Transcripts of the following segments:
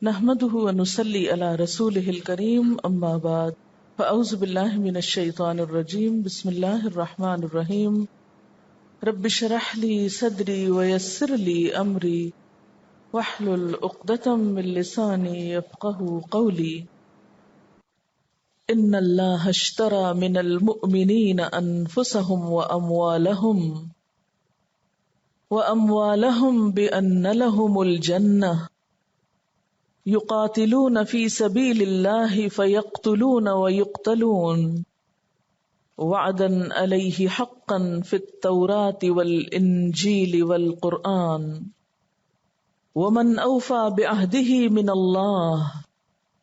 نحمده ونصلي على رسوله الكريم اما بعد فاعوذ بالله من الشيطان الرجيم بسم الله الرحمن الرحيم رب اشرح لي صدري ويسر لي امري واحلل عقدة من لساني يفقهوا قولي ان الله اشترى من المؤمنين انفسهم واموالهم بان لهم الجنة يقاتلون في سبيل الله فيقتلون ويقتلون وعدا عليه حقا في التوراة والإنجيل والقرآن ومن أوفى بعهده من الله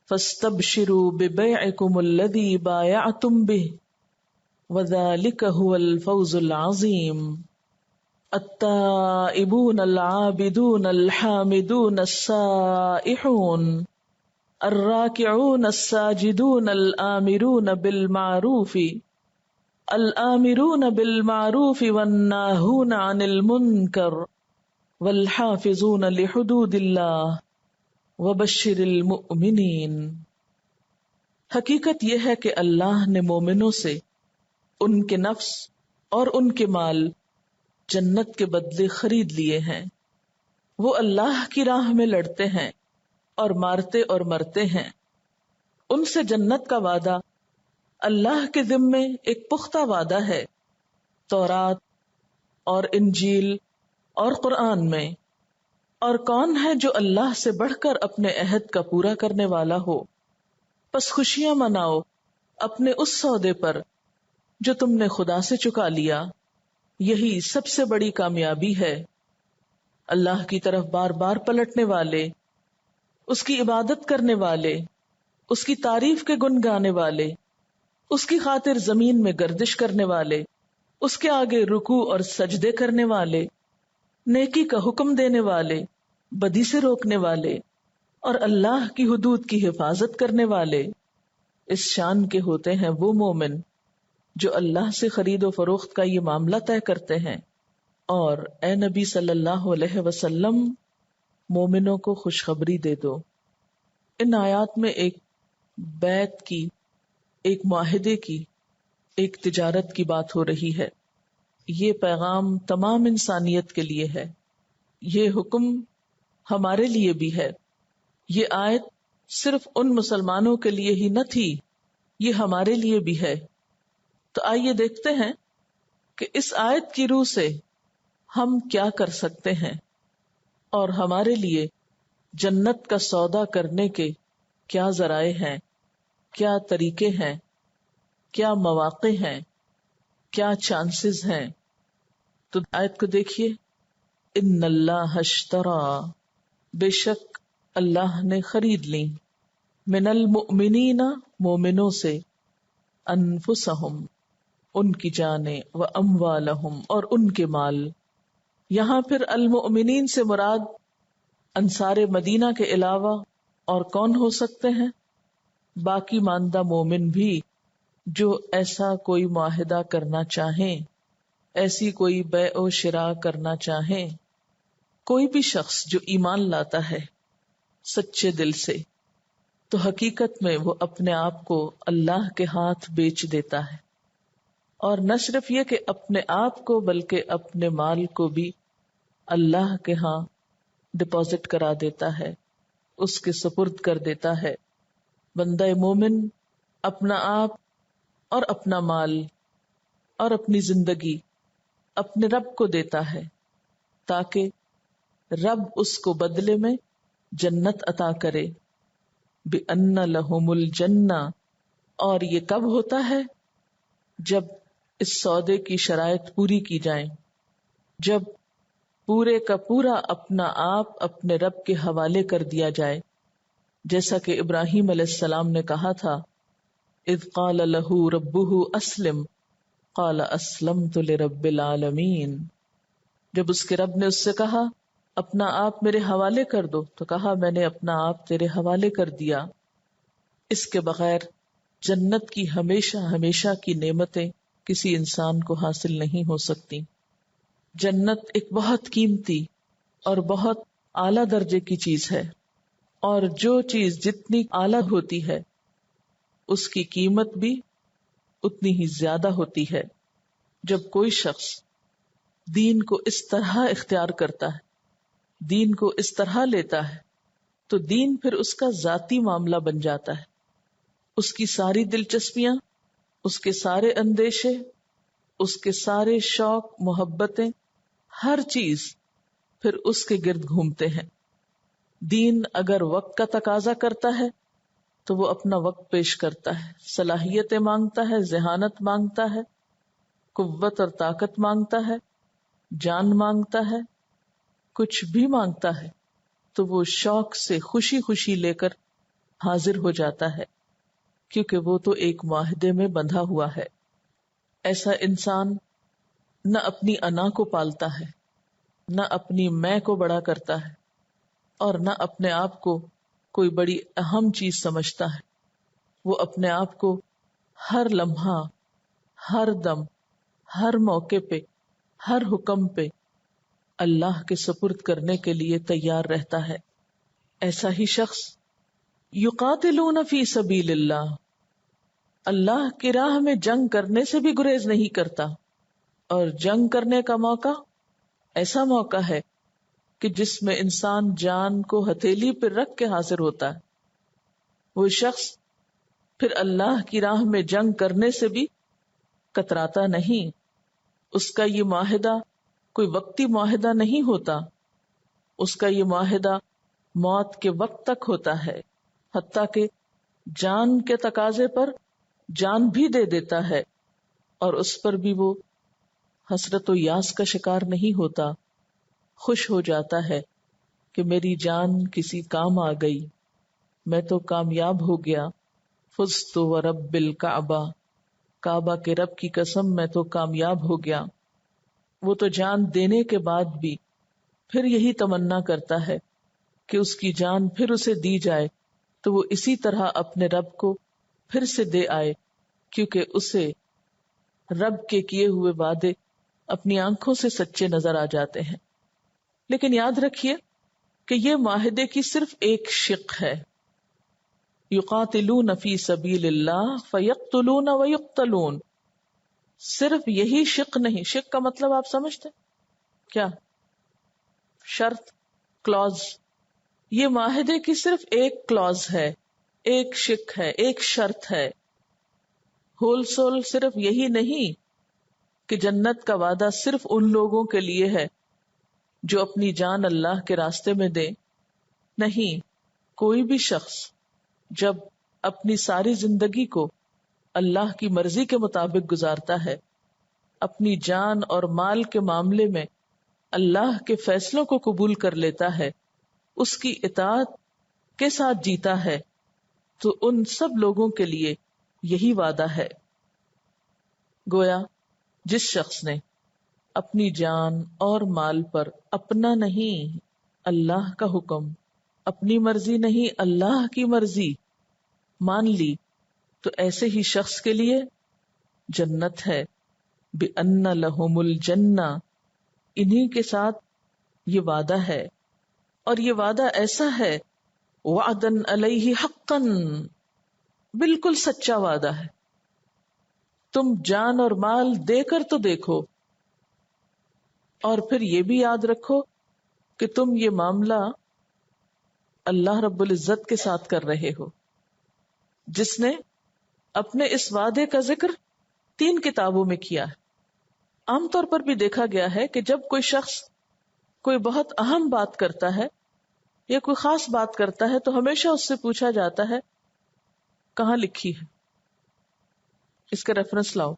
فاستبشروا ببيعكم الذي بايعتم به وذلك هو الفوز العظيم التائبون العابدون الحامدون السائحون الراكعون الساجدون الآمرون بالمعروف والناهون عن المنكر والحافظون لحدود الله وبشر المؤمنین۔ حقیقت یہ ہے کہ اللہ نے مومنوں سے ان کے نفس اور ان کے مال جنت کے بدلے خرید لیے ہیں۔ وہ اللہ کی راہ میں لڑتے ہیں اور مارتے اور مرتے ہیں۔ ان سے جنت کا وعدہ اللہ کے ذمے ایک پختہ وعدہ ہے، تورات اور انجیل اور قرآن میں۔ اور کون ہے جو اللہ سے بڑھ کر اپنے عہد کا پورا کرنے والا ہو؟ پس خوشیاں مناؤ اپنے اس سودے پر جو تم نے خدا سے چکا لیا، یہی سب سے بڑی کامیابی ہے۔ اللہ کی طرف بار بار پلٹنے والے، اس کی عبادت کرنے والے، اس کی تعریف کے گن گانے والے، اس کی خاطر زمین میں گردش کرنے والے، اس کے آگے رکوع اور سجدے کرنے والے، نیکی کا حکم دینے والے، بدی سے روکنے والے اور اللہ کی حدود کی حفاظت کرنے والے، اس شان کے ہوتے ہیں وہ مومن جو اللہ سے خرید و فروخت کا یہ معاملہ طے کرتے ہیں۔ اور اے نبی صلی اللہ علیہ وسلم، مومنوں کو خوشخبری دے دو۔ ان آیات میں ایک بیعت کی، ایک معاہدے کی، ایک تجارت کی بات ہو رہی ہے۔ یہ پیغام تمام انسانیت کے لیے ہے، یہ حکم ہمارے لیے بھی ہے۔ یہ آیت صرف ان مسلمانوں کے لیے ہی نہ تھی، یہ ہمارے لیے بھی ہے۔ تو آئیے دیکھتے ہیں کہ اس آیت کی روح سے ہم کیا کر سکتے ہیں اور ہمارے لیے جنت کا سودا کرنے کے کیا ذرائع ہیں، کیا طریقے ہیں، کیا مواقع ہیں، کیا چانسز ہیں۔ تو آیت کو دیکھیے، ان اللہ اشترا، بے شک اللہ نے خرید لی، من المؤمنین، مومنوں سے، انفسہم، ان کی جانیں، و اموالہم، اور ان کے مال۔ یہاں پھر المؤمنین سے مراد انصار مدینہ کے علاوہ اور کون ہو سکتے ہیں؟ باقی ماندہ مومن بھی جو ایسا کوئی معاہدہ کرنا چاہیں، ایسی کوئی بیع و شراء کرنا چاہیں۔ کوئی بھی شخص جو ایمان لاتا ہے سچے دل سے، تو حقیقت میں وہ اپنے آپ کو اللہ کے ہاتھ بیچ دیتا ہے، اور نہ صرف یہ کہ اپنے آپ کو بلکہ اپنے مال کو بھی اللہ کے ہاں ڈپازٹ کرا دیتا ہے، اس کے سپرد کر دیتا ہے۔ بندہ مومن اپنا آپ اور اپنا مال اور اپنی زندگی اپنے رب کو دیتا ہے، تاکہ رب اس کو بدلے میں جنت عطا کرے۔ بِأَنَّ لَهُمُ الْجَنَّةَ، اور یہ کب ہوتا ہے؟ جب اس سودے کی شرائط پوری کی جائیں، جب پورے کا پورا اپنا آپ اپنے رب کے حوالے کر دیا جائے، جیسا کہ ابراہیم علیہ السلام نے کہا تھا، اذ قال له ربه اسلم قال اسلمت لرب العالمین۔ جب اس کے رب نے اس سے کہا اپنا آپ میرے حوالے کر دو، تو کہا میں نے اپنا آپ تیرے حوالے کر دیا۔ اس کے بغیر جنت کی ہمیشہ ہمیشہ کی نعمتیں کسی انسان کو حاصل نہیں ہو سکتی۔ جنت ایک بہت قیمتی اور بہت اعلیٰ درجے کی چیز ہے، اور جو چیز جتنی اعلیٰ ہوتی ہے اس کی قیمت بھی اتنی ہی زیادہ ہوتی ہے. جب کوئی شخص دین کو اس طرح اختیار کرتا ہے، دین کو اس طرح لیتا ہے، تو دین پھر اس کا ذاتی معاملہ بن جاتا ہے. اس کی ساری دلچسپیاں، اس کے سارے اندیشے، اس کے سارے شوق محبتیں، ہر چیز پھر اس کے گرد گھومتے ہیں. دین اگر وقت کا تقاضا کرتا ہے تو وہ اپنا وقت پیش کرتا ہے، صلاحیتیں مانگتا ہے، ذہانت مانگتا ہے، قوت اور طاقت مانگتا ہے، جان مانگتا ہے، کچھ بھی مانگتا ہے تو وہ شوق سے خوشی خوشی لے کر حاضر ہو جاتا ہے، کیونکہ وہ تو ایک معاہدے میں بندھا ہوا ہے. ایسا انسان نہ اپنی انا کو پالتا ہے، نہ اپنی میں کو بڑا کرتا ہے، اور نہ اپنے آپ کو کوئی بڑی اہم چیز سمجھتا ہے. وہ اپنے آپ کو ہر لمحہ، ہر دم، ہر موقع پہ، ہر حکم پہ اللہ کے سپرد کرنے کے لیے تیار رہتا ہے. ایسا ہی شخص یقاتلون فی سبیل اللہ، اللہ کی راہ میں جنگ کرنے سے بھی گریز نہیں کرتا. اور جنگ کرنے کا موقع ایسا موقع ہے کہ جس میں انسان جان کو ہتھیلی پر رکھ کے حاضر ہوتا ہے. وہ شخص پھر اللہ کی راہ میں جنگ کرنے سے بھی کتراتا نہیں. اس کا یہ معاہدہ کوئی وقتی معاہدہ نہیں ہوتا، اس کا یہ معاہدہ موت کے وقت تک ہوتا ہے، حتیٰ کہ جان کے تقاضے پر جان بھی دے دیتا ہے، اور اس پر بھی وہ حسرت و یاس کا شکار نہیں ہوتا. خوش ہو جاتا ہے کہ میری جان کسی کام آ گئی، میں تو کامیاب ہو گیا. فزت ورب الکعبہ، کعبہ کے رب کی قسم میں تو کامیاب ہو گیا. وہ تو جان دینے کے بعد بھی پھر یہی تمنا کرتا ہے کہ اس کی جان پھر اسے دی جائے تو وہ اسی طرح اپنے رب کو پھر سے دے آئے، کیونکہ اسے رب کے کیے ہوئے وعدے اپنی آنکھوں سے سچے نظر آ جاتے ہیں. لیکن یاد رکھیے کہ یہ معاہدے کی صرف ایک شق ہے. یقاتلون فی سبیل اللہ فیقتلون ویقتلون، صرف یہی شق نہیں. شق کا مطلب آپ سمجھتے کیا؟ شرط، کلوز. یہ معاہدے کی صرف ایک کلوز ہے، ایک شق ہے، ایک شرط ہے. ہول سول صرف یہی نہیں کہ جنت کا وعدہ صرف ان لوگوں کے لیے ہے جو اپنی جان اللہ کے راستے میں دے. نہیں، کوئی بھی شخص جب اپنی ساری زندگی کو اللہ کی مرضی کے مطابق گزارتا ہے، اپنی جان اور مال کے معاملے میں اللہ کے فیصلوں کو قبول کر لیتا ہے، اس کی اطاعت کے ساتھ جیتا ہے، تو ان سب لوگوں کے لیے یہی وعدہ ہے. گویا جس شخص نے اپنی جان اور مال پر اپنا نہیں اللہ کا حکم، اپنی مرضی نہیں اللہ کی مرضی مان لی، تو ایسے ہی شخص کے لیے جنت ہے. بِأَنَّ لَهُمُ الْجَنَّةَ، انہی کے ساتھ یہ وعدہ ہے، اور یہ وعدہ ایسا ہے وعدن علیہ حقاً، بالکل سچا وعدہ ہے. تم جان اور مال دے کر تو دیکھو، اور پھر یہ بھی یاد رکھو کہ تم یہ معاملہ اللہ رب العزت کے ساتھ کر رہے ہو، جس نے اپنے اس وعدے کا ذکر 3 کتابوں میں کیا ہے. عام طور پر بھی دیکھا گیا ہے کہ جب کوئی شخص کوئی بہت اہم بات کرتا ہے یا کوئی خاص بات کرتا ہے تو ہمیشہ اس سے پوچھا جاتا ہے کہاں لکھی ہے، اس کا ریفرنس لاؤ،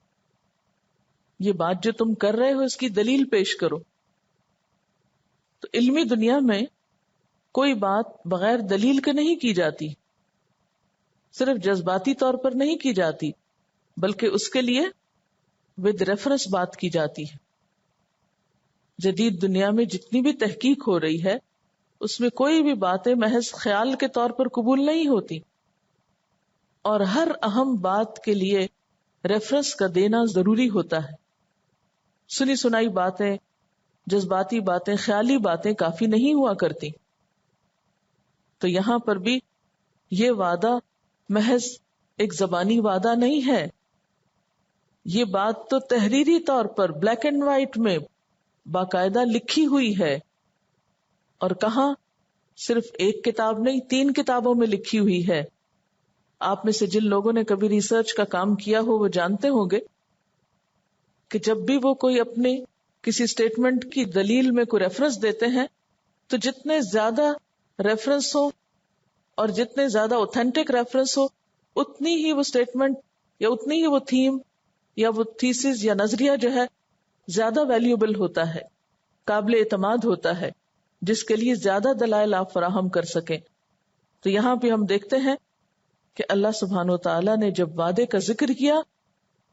یہ بات جو تم کر رہے ہو اس کی دلیل پیش کرو. تو علمی دنیا میں کوئی بات بغیر دلیل کے نہیں کی جاتی، صرف جذباتی طور پر نہیں کی جاتی، بلکہ اس کے لیے ود ریفرنس بات کی جاتی ہے. جدید دنیا میں جتنی بھی تحقیق ہو رہی ہے اس میں کوئی بھی باتیں محض خیال کے طور پر قبول نہیں ہوتی، اور ہر اہم بات کے لیے ریفرنس کا دینا ضروری ہوتا ہے. سنی سنائی باتیں، جذباتی باتیں، خیالی باتیں کافی نہیں ہوا کرتی. تو یہاں پر بھی یہ وعدہ محض ایک زبانی وعدہ نہیں ہے، یہ بات تو تحریری طور پر بلیک اینڈ وائٹ میں باقاعدہ لکھی ہوئی ہے، اور کہاں صرف ایک کتاب نہیں 3 کتابوں میں لکھی ہوئی ہے. آپ میں سے جن لوگوں نے کبھی ریسرچ کا کام کیا ہو وہ جانتے ہوں گے کہ جب بھی وہ کوئی اپنے کسی اسٹیٹمنٹ کی دلیل میں کوئی ریفرنس دیتے ہیں تو جتنے زیادہ ریفرنس ہو اور جتنے زیادہ اوتھینٹک ریفرنس ہو اتنی ہی وہ اسٹیٹمنٹ یا اتنی ہی وہ تھیم یا وہ تھیسس یا نظریہ جو ہے زیادہ ویلیوبل ہوتا ہے، قابل اعتماد ہوتا ہے، جس کے لیے زیادہ دلائل آپ فراہم کر سکیں. تو یہاں پہ ہم دیکھتے ہیں کہ اللہ سبحانہ و تعالیٰ نے جب وعدے کا ذکر کیا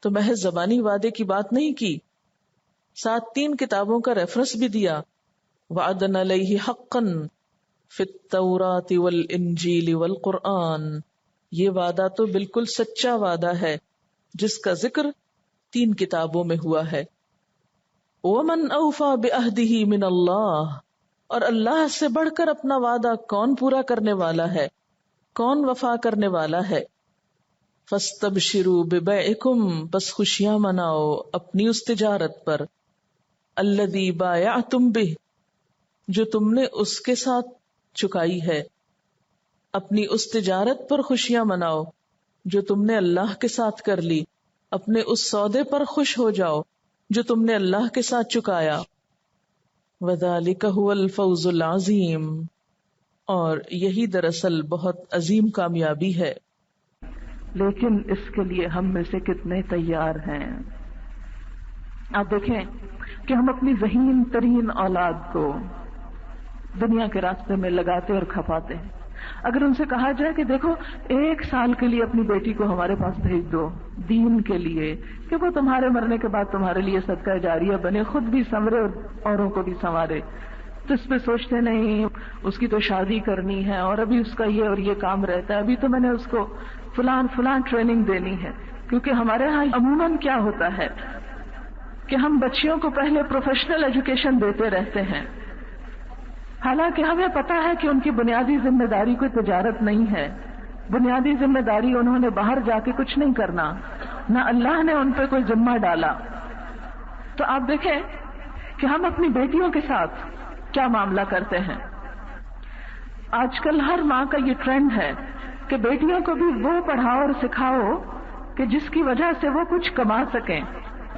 تو محض زبانی وعدے کی بات نہیں کی، ساتھ 3 کتابوں کا ریفرنس بھی دیا. وعدن علیہ حقا فی التوراۃ والانجیل والقرآن، یہ وعدہ تو بالکل سچا وعدہ ہے جس کا ذکر 3 کتابوں میں ہوا ہے. ومن اوفی بعہدہ من اللہ، اور اللہ سے بڑھ کر اپنا وعدہ کون پورا کرنے والا ہے، کون وفا کرنے والا ہے. فاستبشروا ببیعکم، پس خوشیاں مناؤ اپنی اس تجارت پر، الذی بایعتم بہ، جو تم نے اس کے ساتھ چکائی ہے. اپنی اس تجارت پر خوشیاں مناؤ جو تم نے اللہ کے ساتھ کر لی، اپنے اس سودے پر خوش ہو جاؤ جو تم نے اللہ کے ساتھ چکایا. وذالک ھو الفوز العظیم، اور یہی دراصل بہت عظیم کامیابی ہے. لیکن اس کے لیے ہم میں سے کتنے تیار ہیں؟ آپ دیکھیں کہ ہم اپنی ذہین ترین اولاد کو دنیا کے راستے میں لگاتے اور کھپاتے ہیں. اگر ان سے کہا جائے کہ دیکھو 1 سال کے لیے اپنی بیٹی کو ہمارے پاس بھیج دو دین کے لیے، کہ وہ تمہارے مرنے کے بعد تمہارے لیے صدقہ جاریہ بنے، خود بھی سنورے اور اوروں کو بھی سنوارے، تو اس پہ سوچتے نہیں اس کی تو شادی کرنی ہے اور ابھی اس کا یہ اور یہ کام رہتا ہے، ابھی تو میں نے اس کو فلان ٹریننگ دینی ہے. کیونکہ ہمارے ہاں عموماً کیا ہوتا ہے کہ ہم بچیوں کو پہلے پروفیشنل ایجوکیشن دیتے رہتے ہیں، حالانکہ ہمیں پتا ہے کہ ان کی بنیادی ذمہ داری کوئی تجارت نہیں ہے، بنیادی ذمہ داری انہوں نے باہر جا کے کچھ نہیں کرنا، نہ اللہ نے ان پہ کوئی ذمہ ڈالا. تو آپ دیکھیں کہ ہم اپنی بیٹیوں کے ساتھ کیا معاملہ کرتے ہیں. آج کل ہر ماں کا یہ ٹرینڈ ہے کہ بیٹیوں کو بھی وہ پڑھاؤ اور سکھاؤ کہ جس کی وجہ سے وہ کچھ کما سکیں،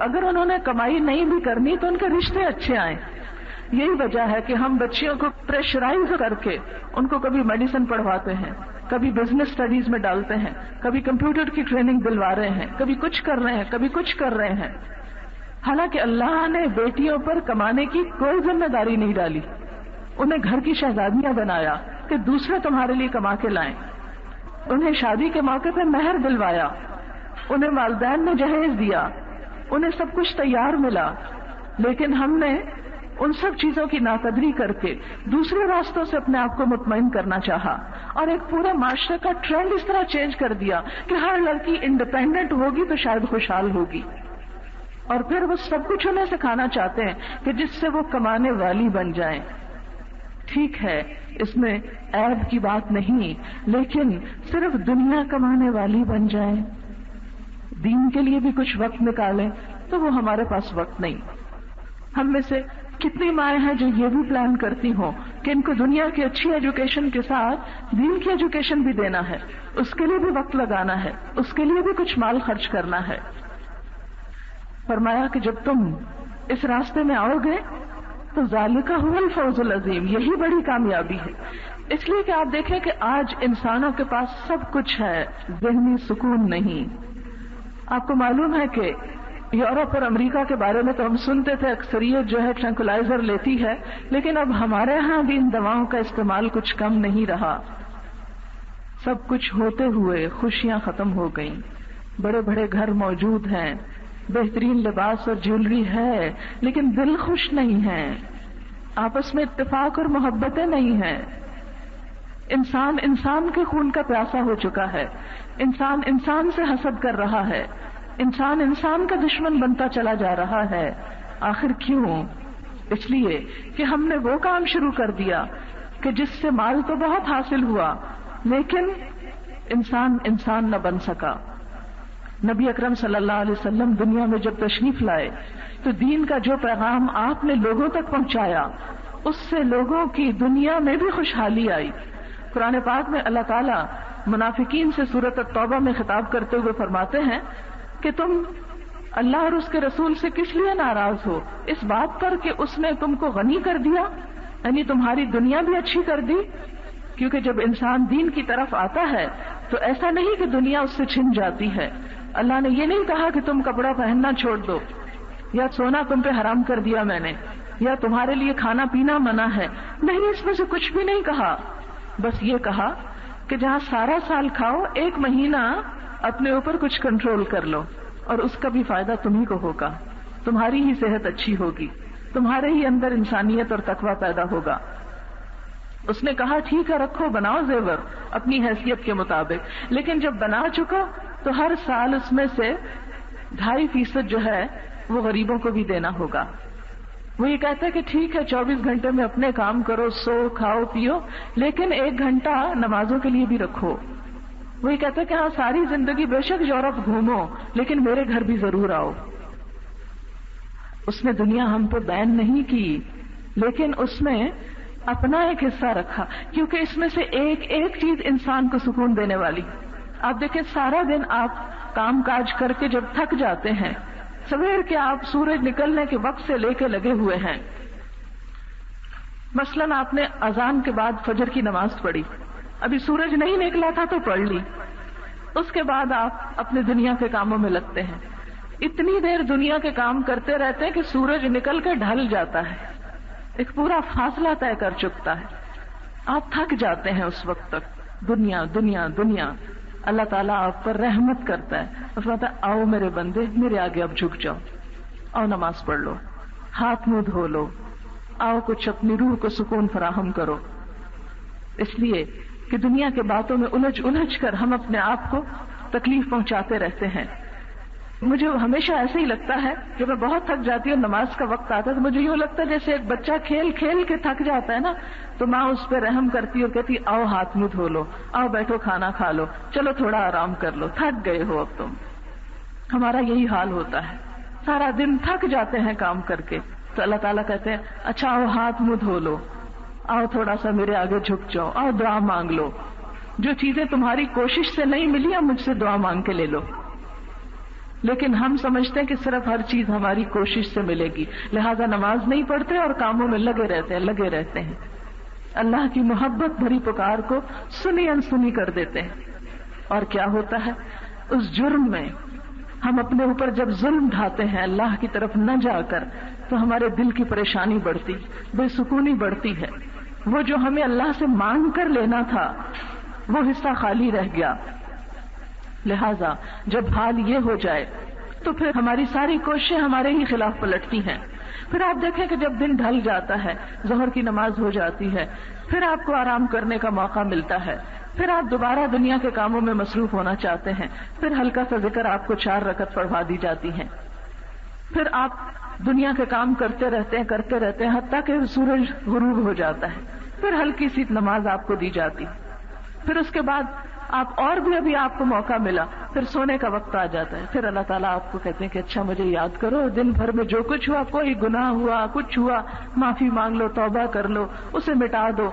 اگر انہوں نے کمائی نہیں بھی کرنی تو ان کے رشتے اچھے آئیں. یہی وجہ ہے کہ ہم بچیوں کو پریشرائز کر کے ان کو کبھی میڈیسن پڑھواتے ہیں، کبھی بزنس اسٹڈیز میں ڈالتے ہیں، کبھی کمپیوٹر کی ٹریننگ دلوا رہے ہیں، کبھی کچھ کر رہے ہیں، کبھی کچھ کر رہے ہیں. حالانکہ اللہ نے بیٹیوں پر کمانے کی کوئی ذمہ داری نہیں ڈالی، انہیں گھر کی شہزادیاں بنایا کہ دوسرے تمہارے لیے کما کے لائیں، انہیں شادی کے موقع پہ مہر دلوایا، انہیں والدین نے جہیز دیا، انہیں سب کچھ تیار ملا. لیکن ہم نے ان سب چیزوں کی ناقدری کر کے دوسرے راستوں سے اپنے آپ کو مطمئن کرنا چاہا، اور ایک پورے معاشرے کا ٹرینڈ اس طرح چینج کر دیا کہ ہر لڑکی انڈیپینڈنٹ ہوگی تو شاید خوشحال ہوگی، اور پھر وہ سب کچھ انہیں سکھانا چاہتے ہیں کہ جس سے وہ کمانے والی بن جائیں. ٹھیک ہے، اس میں عیب کی بات نہیں، لیکن صرف دنیا کمانے والی بن جائیں، دین کے لیے بھی کچھ وقت نکالیں، تو وہ ہمارے پاس وقت نہیں. ہم میں سے کتنی مائیں ہیں جو یہ بھی پلان کرتی ہوں کہ ان کو دنیا کی اچھی ایجوکیشن کے ساتھ دین کی ایجوکیشن بھی دینا ہے، اس کے لیے بھی وقت لگانا ہے، اس کے لیے بھی کچھ مال خرچ کرنا ہے. فرمایا کہ جب تم اس راستے میں آؤ گے تو ذالک ھو الفوز العظیم، یہی بڑی کامیابی ہے. اس لیے کہ آپ دیکھیں کہ آج انسانوں کے پاس سب کچھ ہے، ذہنی سکون نہیں. آپ کو معلوم ہے کہ یورپ اور امریکہ کے بارے میں تو ہم سنتے تھے اکثریت جو ہے ٹرنکولائزر لیتی ہے، لیکن اب ہمارے ہاں بھی ان دواؤں کا استعمال کچھ کم نہیں رہا. سب کچھ ہوتے ہوئے خوشیاں ختم ہو گئیں، بڑے بڑے گھر موجود ہیں، بہترین لباس اور جیولری ہے، لیکن دل خوش نہیں ہے، آپس میں اتفاق اور محبتیں نہیں ہیں. انسان انسان کے خون کا پیاسا ہو چکا ہے، انسان انسان سے حسد کر رہا ہے، انسان انسان کا دشمن بنتا چلا جا رہا ہے. آخر کیوں؟ اس لیے کہ ہم نے وہ کام شروع کر دیا کہ جس سے مال تو بہت حاصل ہوا لیکن انسان نہ بن سکا. نبی اکرم صلی اللہ علیہ وسلم دنیا میں جب تشریف لائے تو دین کا جو پیغام آپ نے لوگوں تک پہنچایا اس سے لوگوں کی دنیا میں بھی خوشحالی آئی. قرآن پاک میں اللہ تعالیٰ منافقین سے سورۃ التوبہ میں خطاب کرتے ہوئے فرماتے ہیں کہ تم اللہ اور اس کے رسول سے کس لیے ناراض ہو؟ اس بات پر کہ اس نے تم کو غنی کر دیا، یعنی تمہاری دنیا بھی اچھی کر دی. کیونکہ جب انسان دین کی طرف آتا ہے تو ایسا نہیں کہ دنیا اس سے چھن جاتی ہے. اللہ نے یہ نہیں کہا کہ تم کپڑا پہننا چھوڑ دو، یا سونا تم پہ حرام کر دیا میں نے، یا تمہارے لیے کھانا پینا منع ہے. نہیں، اس میں سے کچھ بھی نہیں کہا. بس یہ کہا کہ جہاں سارا سال کھاؤ، ایک مہینہ اپنے اوپر کچھ کنٹرول کر لو، اور اس کا بھی فائدہ تمہیں کو ہوگا. تمہاری ہی صحت اچھی ہوگی، تمہارے ہی اندر انسانیت اور تقویٰ پیدا ہوگا. اس نے کہا ٹھیک ہے رکھو، بناؤ زیور اپنی حیثیت کے مطابق، لیکن جب بنا چکا تو ہر سال اس میں سے 2.5% جو ہے وہ غریبوں کو بھی دینا ہوگا. وہ یہ کہتا ہے کہ ٹھیک ہے 24 گھنٹے میں اپنے کام کرو، سو کھاؤ پیو، لیکن 1 گھنٹہ نمازوں کے لیے بھی رکھو. وہ یہ کہتا ہے کہ ہاں ساری زندگی بے شک یورپ گھومو لیکن میرے گھر بھی ضرور آؤ. اس نے دنیا ہم پہ بین نہیں کی، لیکن اس میں اپنا ایک حصہ رکھا، کیونکہ اس میں سے ایک چیز انسان کو سکون دینے والی. آپ دیکھیں سارا دن آپ کام کاج کر کے جب تھک جاتے ہیں، سویر کے آپ سورج نکلنے کے وقت سے لے کے لگے ہوئے ہیں. مثلاً آپ نے اذان کے بعد فجر کی نماز پڑھی، ابھی سورج نہیں نکلا تھا تو پڑھ لی، اس کے بعد آپ اپنے دنیا کے کاموں میں لگتے ہیں. اتنی دیر دنیا کے کام کرتے رہتے ہیں کہ سورج نکل کے ڈھل جاتا ہے، ایک پورا فاصلہ طے کر چکتا ہے. آپ تھک جاتے ہیں اس وقت تک. دنیا دنیا دنیا. اللہ تعالیٰ آپ پر رحمت کرتا ہے اور فرماتا ہے آؤ میرے بندے، میرے آگے اب جھک جاؤ، آؤ نماز پڑھ لو، ہاتھ منہ دھو لو، آؤ کچھ اپنی روح کو سکون فراہم کرو. اس لیے کہ دنیا کے باتوں میں الجھ کر ہم اپنے آپ کو تکلیف پہنچاتے رہتے ہیں. مجھے ہمیشہ ایسے ہی لگتا ہے جب میں بہت تھک جاتی ہوں، نماز کا وقت آتا ہے تو مجھے یوں لگتا ہے جیسے ایک بچہ کھیل کھیل کے تھک جاتا ہے نا، تو ماں اس پہ رحم کرتی اور کہتی آؤ ہاتھ منہ دھو لو، آؤ بیٹھو کھانا کھا لو، چلو تھوڑا آرام کر لو، تھک گئے ہو اب تم. ہمارا یہی حال ہوتا ہے، سارا دن تھک جاتے ہیں کام کر کے، تو اللہ تعالیٰ کہتے ہیں اچھا آؤ ہاتھ منہ دھو لو، آؤ تھوڑا سا میرے آگے جھک جاؤ، آؤ دعا مانگ لو، جو چیزیں تمہاری کوشش سے نہیں ملی اب مجھ سے دعا مانگ کے لے لو. لیکن ہم سمجھتے ہیں کہ صرف ہر چیز ہماری کوشش سے ملے گی، لہذا نماز نہیں پڑھتے اور کاموں میں لگے رہتے ہیں. اللہ کی محبت بھری پکار کو سنی انسنی کر دیتے ہیں. اور کیا ہوتا ہے اس جرم میں، ہم اپنے اوپر جب ظلم ڈھاتے ہیں اللہ کی طرف نہ جا کر، تو ہمارے دل کی پریشانی بڑھتی، بے سکونی بڑھتی ہے. وہ جو ہمیں اللہ سے مانگ کر لینا تھا وہ حصہ خالی رہ گیا. لہذا جب حال یہ ہو جائے تو پھر ہماری ساری کوششیں ہمارے ہی خلاف پلٹتی ہیں. پھر آپ دیکھیں کہ جب دن ڈھل جاتا ہے، ظہر کی نماز ہو جاتی ہے، پھر آپ کو آرام کرنے کا موقع ملتا ہے، پھر آپ دوبارہ دنیا کے کاموں میں مصروف ہونا چاہتے ہیں، پھر ہلکا سا ذکر آپ کو 4 رکعت پڑھوا دی جاتی ہیں، پھر آپ دنیا کے کام کرتے رہتے ہیں حتیٰ کہ سورج غروب ہو جاتا ہے، پھر ہلکی سی نماز آپ کو دی جاتی، پھر اس کے بعد آپ اور بھی ابھی آپ کو موقع ملا، پھر سونے کا وقت آ جاتا ہے. پھر اللہ تعالیٰ آپ کو کہتے ہیں کہ اچھا مجھے یاد کرو، دن بھر میں جو کچھ ہوا، کوئی گناہ ہوا، کچھ ہوا، معافی مانگ لو، توبہ کر لو، اسے مٹا دو.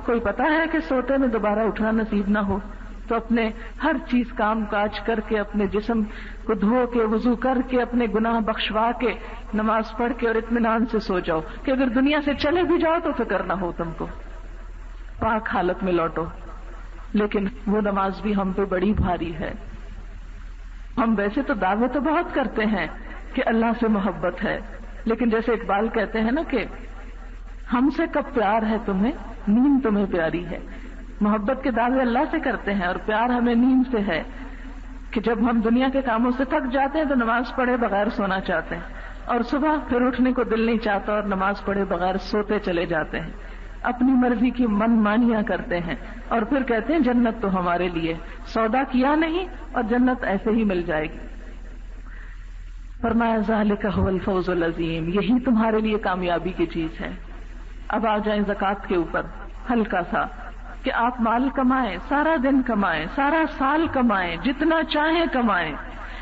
کوئی پتا ہے کہ سوتے میں دوبارہ اٹھنا نصیب نہ ہو، تو اپنے ہر چیز کام کاج کر کے، اپنے جسم کو دھو کے، وضو کر کے، اپنے گناہ بخشوا کے، نماز پڑھ کے اور اطمینان سے سو جاؤ کہ اگر دنیا سے چلے بھی جاؤ تو فکر نہ ہو تم کو، پاک حالت میں لوٹو. لیکن وہ نماز بھی ہم پہ بڑی بھاری ہے. ہم ویسے تو دعوے تو بہت کرتے ہیں کہ اللہ سے محبت ہے، لیکن جیسے اقبال کہتے ہیں نا کہ ہم سے کب پیار ہے تمہیں، نیند تمہیں پیاری ہے. محبت کے دعوے اللہ سے کرتے ہیں اور پیار ہمیں نیند سے ہے کہ جب ہم دنیا کے کاموں سے تھک جاتے ہیں تو نماز پڑھے بغیر سونا چاہتے ہیں، اور صبح پھر اٹھنے کو دل نہیں چاہتا اور نماز پڑھے بغیر سوتے چلے جاتے ہیں، اپنی مرضی کی من مانیاں کرتے ہیں، اور پھر کہتے ہیں جنت تو ہمارے لیے سودا کیا نہیں اور جنت ایسے ہی مل جائے گی. فرمایا ذالک هو الفوز العظیم، یہی تمہارے لیے کامیابی کی چیز ہے. اب آ جائیں زکوٰۃ کے اوپر. ہلکا سا کہ آپ مال کمائیں، سارا دن کمائیں، سارا سال کمائیں، جتنا چاہیں کمائیں،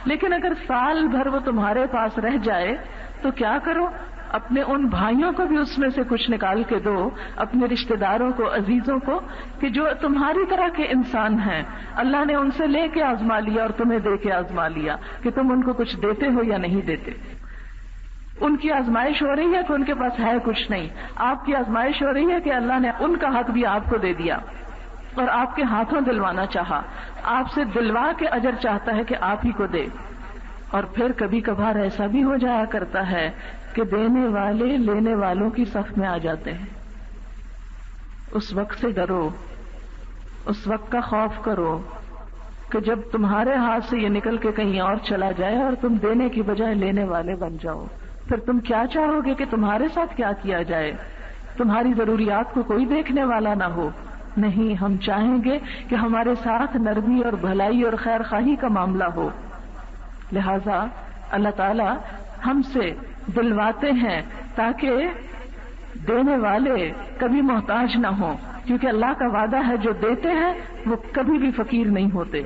لیکن اگر سال بھر وہ تمہارے پاس رہ جائے تو کیا کرو؟ اپنے ان بھائیوں کو بھی اس میں سے کچھ نکال کے دو، اپنے رشتہ داروں کو، عزیزوں کو، کہ جو تمہاری طرح کے انسان ہیں، اللہ نے ان سے لے کے آزما لیا اور تمہیں دے کے آزما لیا کہ تم ان کو کچھ دیتے ہو یا نہیں دیتے۔ ان کی آزمائش ہو رہی ہے کہ ان کے پاس ہے کچھ نہیں، آپ کی آزمائش ہو رہی ہے کہ اللہ نے ان کا حق بھی آپ کو دے دیا اور آپ کے ہاتھوں دلوانا چاہا، آپ سے دلوا کے اجر چاہتا ہے کہ آپ ہی کو دے۔ اور پھر کبھی کبھار ایسا بھی ہو جایا کرتا ہے کہ دینے والے لینے والوں کی صف میں آ جاتے ہیں۔ اس وقت سے ڈرو، اس وقت کا خوف کرو کہ جب تمہارے ہاتھ سے یہ نکل کے کہیں اور چلا جائے اور تم دینے کی بجائے لینے والے بن جاؤ، پھر تم کیا چاہو گے کہ تمہارے ساتھ کیا کیا جائے؟ تمہاری ضروریات کو کوئی دیکھنے والا نہ ہو؟ نہیں، ہم چاہیں گے کہ ہمارے ساتھ نرمی اور بھلائی اور خیر خواہی کا معاملہ ہو۔ لہذا اللہ تعالی ہم سے دلواتے ہیں تاکہ دینے والے کبھی محتاج نہ ہوں، کیونکہ اللہ کا وعدہ ہے جو دیتے ہیں وہ کبھی بھی فقیر نہیں ہوتے۔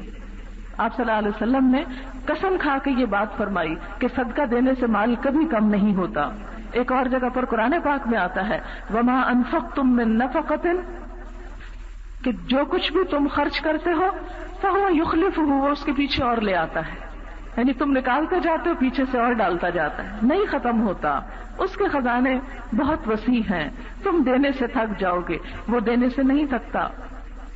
آپ صلی اللہ علیہ وسلم نے قسم کھا کے یہ بات فرمائی کہ صدقہ دینے سے مال کبھی کم نہیں ہوتا۔ ایک اور جگہ پر قرآن پاک میں آتا ہے وما انفقتم من نفقۃ، کہ جو کچھ بھی تم خرچ کرتے ہو فہو یخلفہ، وہ اس کے پیچھے اور لے آتا ہے، یعنی تم نکالتے جاتے ہو پیچھے سے اور ڈالتا جاتا ہے، نہیں ختم ہوتا۔ اس کے خزانے بہت وسیع ہیں، تم دینے سے تھک جاؤ گے، وہ دینے سے نہیں تھکتا۔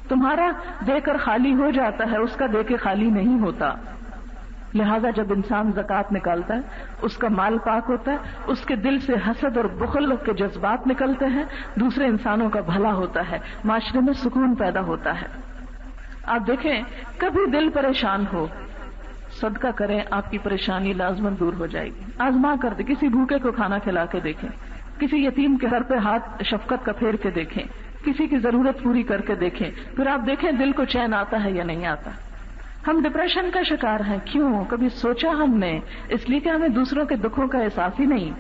تمہارا دے کر خالی ہو جاتا ہے، اس کا دے کے خالی نہیں ہوتا۔ لہذا جب انسان زکوٰۃ نکالتا ہے اس کا مال پاک ہوتا ہے، اس کے دل سے حسد اور بخل کے جذبات نکلتے ہیں، دوسرے انسانوں کا بھلا ہوتا ہے، معاشرے میں سکون پیدا ہوتا ہے۔ آپ دیکھیں کبھی دل پریشان ہو، صدقہ کریں، آپ کی پریشانی لازماً دور ہو جائے گی۔ آزما کر دیں، کسی بھوکے کو کھانا کھلا کے دیکھیں، کسی یتیم کے سر پہ ہاتھ شفقت کا پھیر کے دیکھیں، کسی کی ضرورت پوری کر کے دیکھیں، پھر آپ دیکھیں دل کو چین آتا ہے یا نہیں آتا۔ ہم ڈپریشن کا شکار ہیں، کیوں؟ کبھی سوچا ہم نے؟ اس لیے کہ ہمیں دوسروں کے دکھوں کا احساس ہی نہیں۔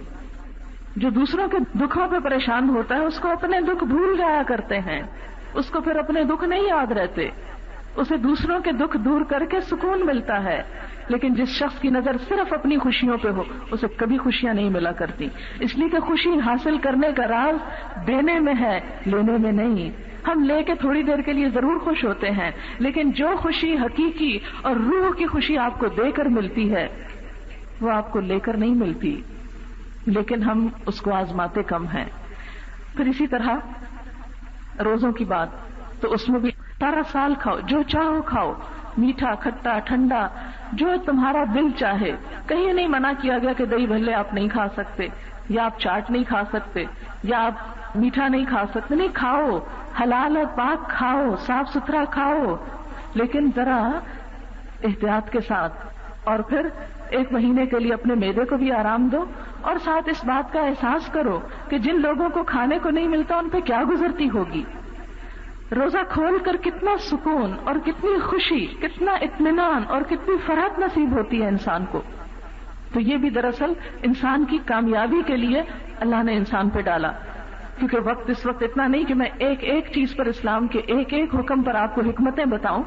جو دوسروں کے دکھوں پہ پریشان ہوتا ہے اس کو اپنے دکھ بھول جایا کرتے ہیں، اس کو پھر اپنے دکھ نہیں یاد رہتے، اسے دوسروں کے دکھ دور کر کے سکون ملتا ہے۔ لیکن جس شخص کی نظر صرف اپنی خوشیوں پہ ہو اسے کبھی خوشیاں نہیں ملا کرتی، اس لیے کہ خوشی حاصل کرنے کا راز دینے میں ہے، لینے میں نہیں۔ ہم لے کے تھوڑی دیر کے لیے ضرور خوش ہوتے ہیں، لیکن جو خوشی حقیقی اور روح کی خوشی آپ کو دے کر ملتی ہے وہ آپ کو لے کر نہیں ملتی، لیکن ہم اس کو آزماتے کم ہیں۔ پھر اسی طرح روزوں کی بات، تو اس میں بھی سارا سال کھاؤ، جو چاہو کھاؤ، میٹھا، کھٹا، ٹھنڈا، جو تمہارا دل چاہے۔ کہیں نہیں منع کیا گیا کہ دہی بھلے آپ نہیں کھا سکتے، یا آپ چاٹ نہیں کھا سکتے، یا آپ میٹھا نہیں کھا سکتے، نہیں، کھاؤ، حلال اور پاک کھاؤ، صاف ستھرا کھاؤ، لیکن ذرا احتیاط کے ساتھ۔ اور پھر ایک مہینے کے لیے اپنے معدے کو بھی آرام دو، اور ساتھ اس بات کا احساس کرو کہ جن لوگوں کو کھانے کو نہیں ملتا ان پہ کیا گزرتی ہوگی۔ روزہ کھول کر کتنا سکون اور کتنی خوشی، کتنا اطمینان اور کتنی فرحت نصیب ہوتی ہے انسان کو۔ تو یہ بھی دراصل انسان کی کامیابی کے لیے اللہ نے انسان پہ ڈالا، کیونکہ وقت اس وقت اتنا نہیں کہ میں ایک ایک چیز پر، اسلام کے ایک ایک حکم پر آپ کو حکمتیں بتاؤں،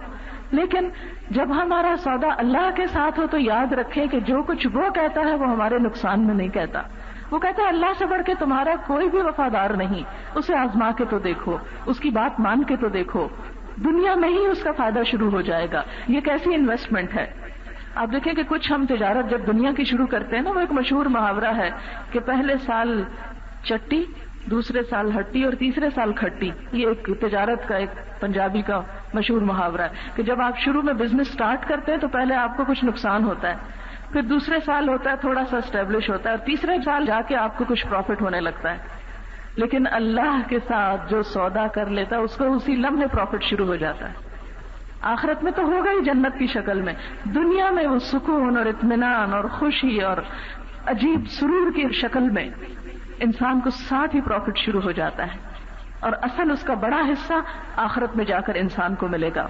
لیکن جب ہمارا سودا اللہ کے ساتھ ہو تو یاد رکھیں کہ جو کچھ وہ کہتا ہے وہ ہمارے نقصان میں نہیں کہتا۔ وہ کہتا ہے اللہ سے بڑھ کے تمہارا کوئی بھی وفادار نہیں، اسے آزما کے تو دیکھو، اس کی بات مان کے تو دیکھو، دنیا میں ہی اس کا فائدہ شروع ہو جائے گا۔ یہ کیسی انویسٹمنٹ ہے؟ آپ دیکھیں کہ کچھ ہم تجارت جب دنیا کی شروع کرتے ہیں نا، وہ ایک مشہور محاورہ ہے کہ پہلے سال چٹی، دوسرے سال ہٹی اور تیسرے سال کھٹی۔ یہ ایک تجارت کا، ایک پنجابی کا مشہور محاورہ ہے کہ جب آپ شروع میں بزنس سٹارٹ کرتے ہیں تو پہلے آپ کو کچھ نقصان ہوتا ہے، پھر دوسرے سال ہوتا ہے تھوڑا سا اسٹیبلش ہوتا ہے، اور تیسرے سال جا کے آپ کو کچھ پروفٹ ہونے لگتا ہے۔ لیکن اللہ کے ساتھ جو سودا کر لیتا ہے اس کو اسی لمحے پروفٹ شروع ہو جاتا ہے۔ آخرت میں تو ہوگا ہی جنت کی شکل میں، دنیا میں وہ سکون اور اطمینان اور خوشی اور عجیب سرور کی شکل میں انسان کو ساتھ ہی پروفٹ شروع ہو جاتا ہے، اور اصل اس کا بڑا حصہ آخرت میں جا کر انسان کو ملے گا۔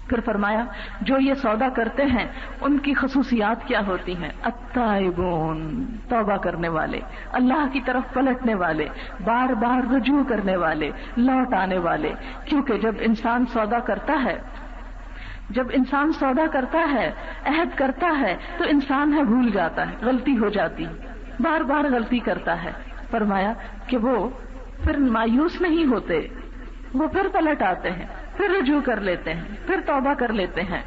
پھر فرمایا جو یہ سودا کرتے ہیں ان کی خصوصیات کیا ہوتی ہیں؟ التائبون، توبہ کرنے والے، اللہ کی طرف پلٹنے والے، بار بار رجوع کرنے والے، لوٹ آنے والے. کیونکہ جب انسان سودا کرتا ہے، عہد کرتا ہے، تو انسان ہے بھول جاتا ہے، غلطی ہو جاتی، بار بار غلطی کرتا ہے. فرمایا کہ وہ پھر مایوس نہیں ہوتے، وہ پھر پلٹ آتے ہیں، پھر رجوع کر لیتے ہیں، پھر توبہ کر لیتے ہیں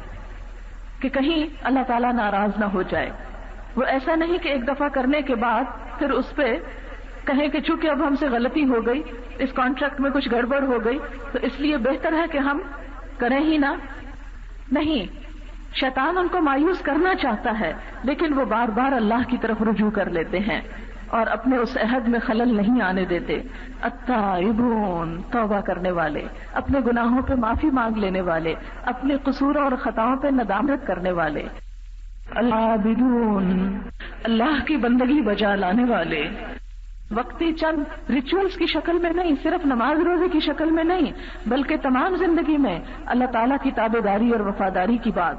کہ کہیں اللہ تعالیٰ ناراض نہ ہو جائے. وہ ایسا نہیں کہ ایک دفعہ کرنے کے بعد پھر اس پہ کہیں کہ چونکہ اب ہم سے غلطی ہو گئی، اس کانٹریکٹ میں کچھ گڑبڑ ہو گئی تو اس لیے بہتر ہے کہ ہم کریں ہی نہ. نہیں، شیطان ان کو مایوس کرنا چاہتا ہے، لیکن وہ بار بار اللہ کی طرف رجوع کر لیتے ہیں اور اپنے اس عہد میں خلل نہیں آنے دیتے. التائبون، توبہ کرنے والے، اپنے گناہوں پہ معافی مانگ لینے والے، اپنے قصور اور خطاؤں پہ ندامت کرنے والے. العابدون، اللہ کی بندگی بجا لانے والے، وقتی چند ریچولز کی شکل میں نہیں، صرف نماز روزے کی شکل میں نہیں، بلکہ تمام زندگی میں اللہ تعالیٰ کی تابعداری اور وفاداری کی بات.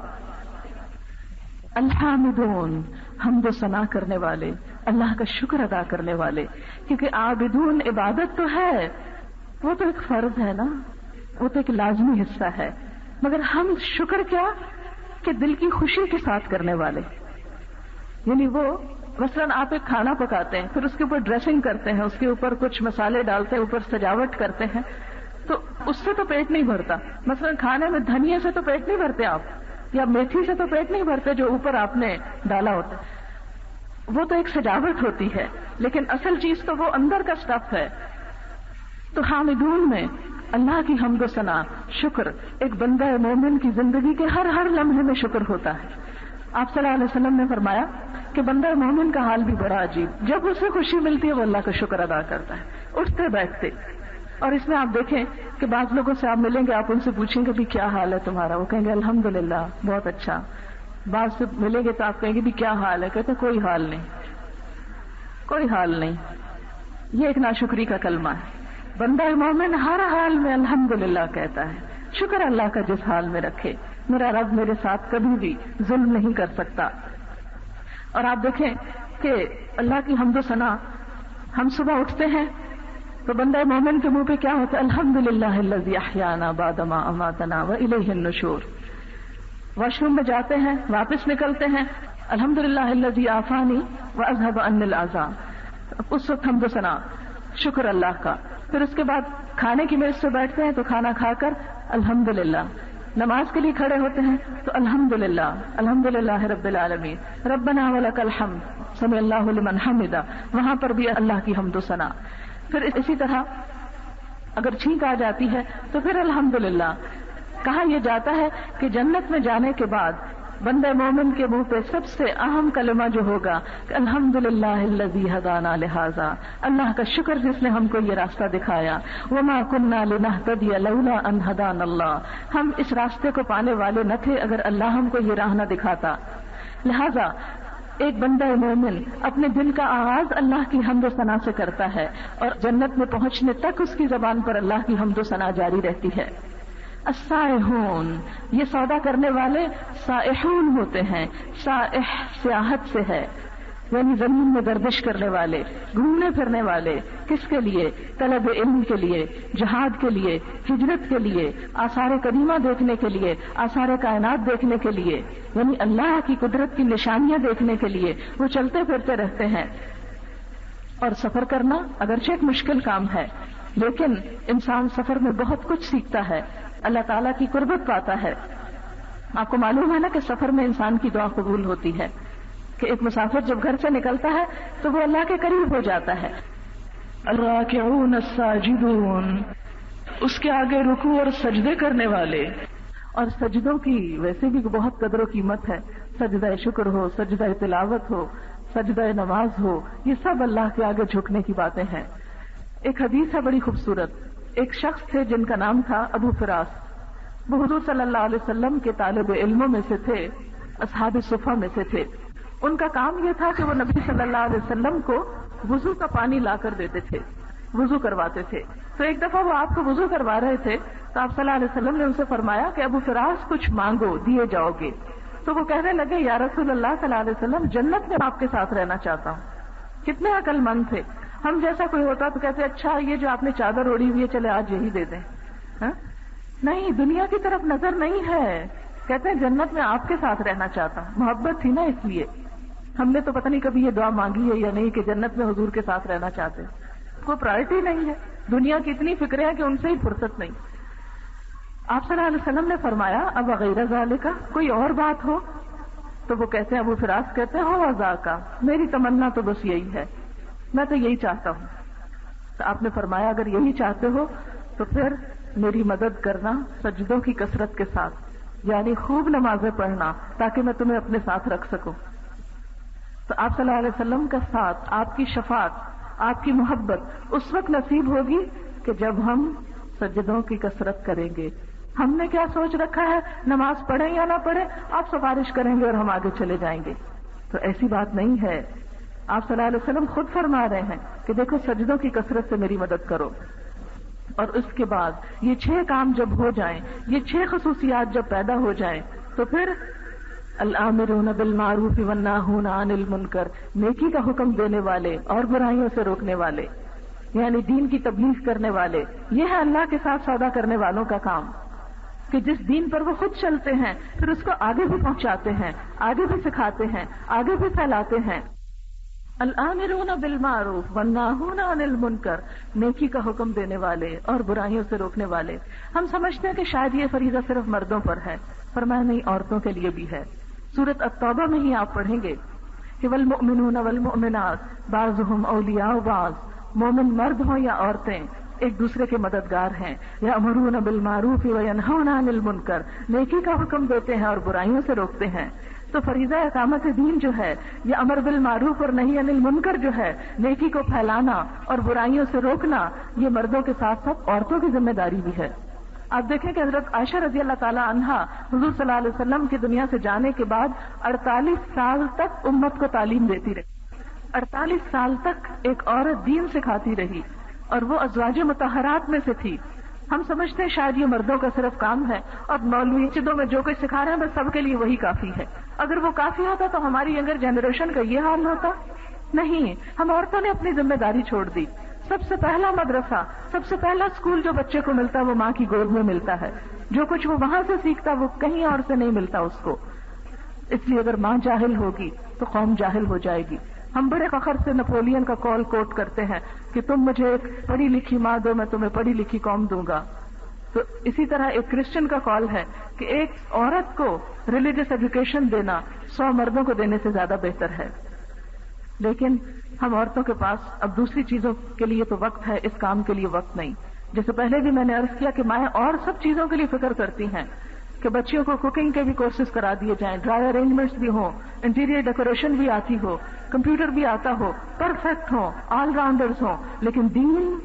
الحامدون، حمد و ثنا کرنے والے، اللہ کا شکر ادا کرنے والے. کیونکہ عابدون عبادت تو ہے، وہ تو ایک فرض ہے نا، وہ تو ایک لازمی حصہ ہے، مگر ہم شکر کیا کہ دل کی خوشی کے ساتھ کرنے والے. یعنی وہ مثلاً آپ ایک کھانا پکاتے ہیں، پھر اس کے اوپر ڈریسنگ کرتے ہیں، اس کے اوپر کچھ مسالے ڈالتے ہیں، اوپر سجاوٹ کرتے ہیں، تو اس سے تو پیٹ نہیں بھرتا. مثلاً کھانے میں دھنیا سے تو پیٹ نہیں بھرتے آپ، یا میتھی سے تو پیٹ نہیں بھرتے جو اوپر آپ نے ڈالا ہوتا ہے. وہ تو ایک سجاوٹ ہوتی ہے، لیکن اصل چیز تو وہ اندر کا سٹف ہے. تو حامدون میں اللہ کی حمد و ثنا، شکر، ایک بندہ مومن کی زندگی کے ہر لمحے میں شکر ہوتا ہے. آپ صلی اللہ علیہ وسلم نے فرمایا کہ بندہ مومن کا حال بھی بڑا عجیب، جب اسے خوشی ملتی ہے وہ اللہ کا شکر ادا کرتا ہے، اٹھتے بیٹھتے. اور اس میں آپ دیکھیں کہ بعض لوگوں سے آپ ملیں گے، آپ ان سے پوچھیں گے بھی کیا حال ہے تمہارا، وہ کہیں گے الحمدللہ بہت اچھا. بعض سے ملیں گے تو آپ کہیں گے بھی کیا حال ہے، کہتے کوئی حال نہیں، کوئی حال نہیں. یہ ایک ناشکری کا کلمہ ہے. بندہ مومن ہر حال میں الحمدللہ کہتا ہے، شکر اللہ کا جس حال میں رکھے، میرا رب میرے ساتھ کبھی بھی ظلم نہیں کر سکتا. اور آپ دیکھیں کہ اللہ کی حمد و ثنا، ہم صبح اٹھتے ہیں تو بندہ مومن کے منہ پہ کیا ہوتا ہے؟ الحمدللہ الذی احیانا بعد ما اماتنا والیہ النشور. واش روم میں جاتے ہیں، واپس نکلتے ہیں، الحمدللہ الذی عافانی واذهب عني الاذى. اس وقت حمد و ثنا، شکر اللہ کا. پھر اس کے بعد کھانے کی میز سے بیٹھتے ہیں تو کھانا کھا کر الحمدللہ. نماز کے لیے کھڑے ہوتے ہیں تو الحمدللہ، الحمدللہ رب العالمین، ربنا ولک الحمد، سمع اللہ لمن حمدہ، وہاں پر بھی اللہ کی حمد و ثنا. پھر اسی طرح اگر چھینک آ جاتی ہے تو پھر الحمدللہ. کہا یہ جاتا ہے کہ جنت میں جانے کے بعد بندہ مومن کے منہ پہ سب سے اہم کلمہ جو ہوگا کہ الحمدللہ الذی ہدانا لہذا، اللہ کا شکر جس نے ہم کو یہ راستہ دکھایا. وما کننا لنہتدی لولا ان ہدانا اللہ، ہم اس راستے کو پانے والے نہ تھے اگر اللہ ہم کو یہ راہ نہ دکھاتا. لہذا ایک بندہ مومن اپنے دل کا آغاز اللہ کی حمد و ثنا سے کرتا ہے اور جنت میں پہنچنے تک اس کی زبان پر اللہ کی حمد و ثنا جاری رہتی ہے. السائحون، یہ سودا کرنے والے سائحون ہوتے ہیں. سائح سیاحت سے ہے، یعنی زمین میں گردش کرنے والے، گھومنے پھرنے والے. کس کے لیے؟ طلب علم کے لیے، جہاد کے لیے، ہجرت کے لیے، آثار قدیمہ دیکھنے کے لیے، آثار کائنات دیکھنے کے لیے، یعنی اللہ کی قدرت کی نشانیاں دیکھنے کے لیے وہ چلتے پھرتے رہتے ہیں. اور سفر کرنا اگرچہ ایک مشکل کام ہے، لیکن انسان سفر میں بہت کچھ سیکھتا ہے، اللہ تعالیٰ کی قربت پاتا ہے. آپ کو معلوم ہے نا کہ سفر میں انسان کی دعا قبول ہوتی ہے، کہ ایک مسافر جب گھر سے نکلتا ہے تو وہ اللہ کے قریب ہو جاتا ہے. الراکعون الساجدون، اس کے آگے رکوع اور سجدے کرنے والے. اور سجدوں کی ویسے بھی بہت قدر و قیمت ہے. سجدہ شکر ہو، سجدہ تلاوت ہو، سجدہ نماز ہو، یہ سب اللہ کے آگے جھکنے کی باتیں ہیں. ایک حدیث ہے بڑی خوبصورت. ایک شخص تھے جن کا نام تھا ابو فراس. وہ حضور صلی اللہ علیہ وسلم کے طالب علموں میں سے تھے، اصحاب صفہ میں سے تھے. ان کا کام یہ تھا کہ وہ نبی صلی اللہ علیہ وسلم کو وضو کا پانی لا کر دیتے تھے. وضو کرواتے تھے. تو ایک دفعہ وہ آپ کو وضو کروا رہے تھے تو آپ صلی اللہ علیہ وسلم نے ان سے فرمایا کہ ابو فراس کچھ مانگو دیے جاؤ گے. تو وہ کہنے لگے یا رسول اللہ صلی اللہ علیہ وسلم جنت میں آپ کے ساتھ رہنا چاہتا ہوں. کتنے عقل مند تھے. ہم جیسا کوئی ہوتا تو کہتے اچھا یہ جو آپ نے چادر اوڑھی ہوئی ہے چلے آج یہی دے دیں. نہیں, دنیا کی طرف نظر نہیں ہے. کہتے ہیں جنت میں آپ کے ساتھ رہنا چاہتا ہوں. محبت تھی نا اس لیے. ہم نے تو پتہ نہیں کبھی یہ دعا مانگی ہے یا نہیں کہ جنت میں حضور کے ساتھ رہنا چاہتے ہیں. کوئی پرائرٹی نہیں ہے. دنیا کی اتنی فکریں ہیں کہ ان سے ہی فرصت نہیں. آپ صلی اللہ علیہ وسلم نے فرمایا اب غیر ذالک کوئی اور بات ہو؟ تو وہ کہتے ہیں ابو فراس کہتے ہیں ہو ذاکا میری تمنا تو بس یہی ہے, میں تو یہی چاہتا ہوں. تو آپ نے فرمایا اگر یہی چاہتے ہو تو پھر میری مدد کرنا سجدوں کی کثرت کے ساتھ, یعنی خوب نمازیں پڑھنا تاکہ میں تمہیں اپنے ساتھ رکھ سکوں. تو آپ صلی اللہ علیہ وسلم کا ساتھ, آپ کی شفاعت, آپ کی محبت اس وقت نصیب ہوگی کہ جب ہم سجدوں کی کثرت کریں گے. ہم نے کیا سوچ رکھا ہے نماز پڑھیں یا نہ پڑھیں, آپ سفارش کریں گے اور ہم آگے چلے جائیں گے. تو ایسی بات نہیں ہے. آپ صلی اللہ علیہ وسلم خود فرما رہے ہیں کہ دیکھو سجدوں کی کثرت سے میری مدد کرو. اور اس کے بعد یہ 6 کام جب ہو جائیں, یہ 6 خصوصیات جب پیدا ہو جائیں تو پھر الآمرون بالمعروف والناہون عن المنکر, نیکی کا حکم دینے والے اور برائیوں سے روکنے والے, یعنی دین کی تبلیغ کرنے والے. یہ ہے اللہ کے ساتھ سودا کرنے والوں کا کام کہ جس دین پر وہ خود چلتے ہیں پھر اس کو آگے بھی پہنچاتے ہیں, آگے بھی سکھاتے ہیں, آگے بھی پھیلاتے ہیں. الآمرون بالمعروف والناہون عن المنکر, نیکی کا حکم دینے والے اور برائیوں سے روکنے والے. ہم سمجھتے ہیں کہ شاید یہ فریضہ صرف مردوں پر ہے, فرمایا نہیں, عورتوں کے لیے بھی ہے. سورۃ التوبہ میں ہی آپ پڑھیں گے کہ والمؤمنون والمؤمنات بعضهم اولیاء بعض, مومن مرد ہوں یا عورتیں ایک دوسرے کے مددگار ہیں. یأمرون بالمعروف وینہون عن المنکر, نیکی کا حکم دیتے ہیں اور برائیوں سے روکتے ہیں. تو فریضہ اقامت دین جو ہے, یہ امر بالمعروف اور نہی عن المنکر جو ہے, نیکی کو پھیلانا اور برائیوں سے روکنا, یہ مردوں کے ساتھ ساتھ عورتوں کی ذمہ داری بھی ہے. آپ دیکھیں کہ حضرت عائشہ رضی اللہ تعالی عنہا حضور صلی اللہ علیہ وسلم کی دنیا سے جانے کے بعد 48 سال تک امت کو تعلیم دیتی رہی. 48 سال تک ایک عورت دین سکھاتی رہی اور وہ ازواج مطہرات میں سے تھی. ہم سمجھتے ہیں شاید یہ مردوں کا صرف کام ہے اور مولوی مسجدوں میں جو کوئی سکھا رہے ہیں بس سب کے لیے وہی کافی ہے. اگر وہ کافی ہوتا تو ہماری ینگر جنریشن کا یہ حال ہوتا نہیں. ہم عورتوں نے اپنی ذمہ داری چھوڑ دی. سب سے پہلا مدرسہ, سب سے پہلا اسکول جو بچے کو ملتا ہے وہ ماں کی گود میں ملتا ہے. جو کچھ وہ وہاں سے سیکھتا وہ کہیں اور سے نہیں ملتا اس کو. اس لیے اگر ماں جاہل ہوگی تو قوم جاہل ہو جائے گی. ہم بڑے فخر سے نپولین کا کال کوٹ کرتے ہیں کہ تم مجھے ایک پڑھی لکھی ماں دو, میں تمہیں پڑھی لکھی قوم دوں گا. تو اسی طرح ایک کرسچن کا کال ہے کہ ایک عورت کو ریلیجس ایجوکیشن دینا 100 مردوں کو دینے سے زیادہ بہتر ہے. لیکن ہم عورتوں کے پاس اب دوسری چیزوں کے لیے تو وقت ہے, اس کام کے لیے وقت نہیں. جیسے پہلے بھی میں نے عرض کیا کہ مائیں اور سب چیزوں کے لیے فکر کرتی ہیں کہ بچیوں کو کوکنگ کے بھی کورسز کرا دیے جائیں, ڈرائی ارینجمنٹس بھی ہوں, انٹیریئر ڈیکوریشن بھی آتی ہو, کمپیوٹر بھی آتا ہو, پرفیکٹ ہوں, آل راؤنڈرز ہوں. لیکن دین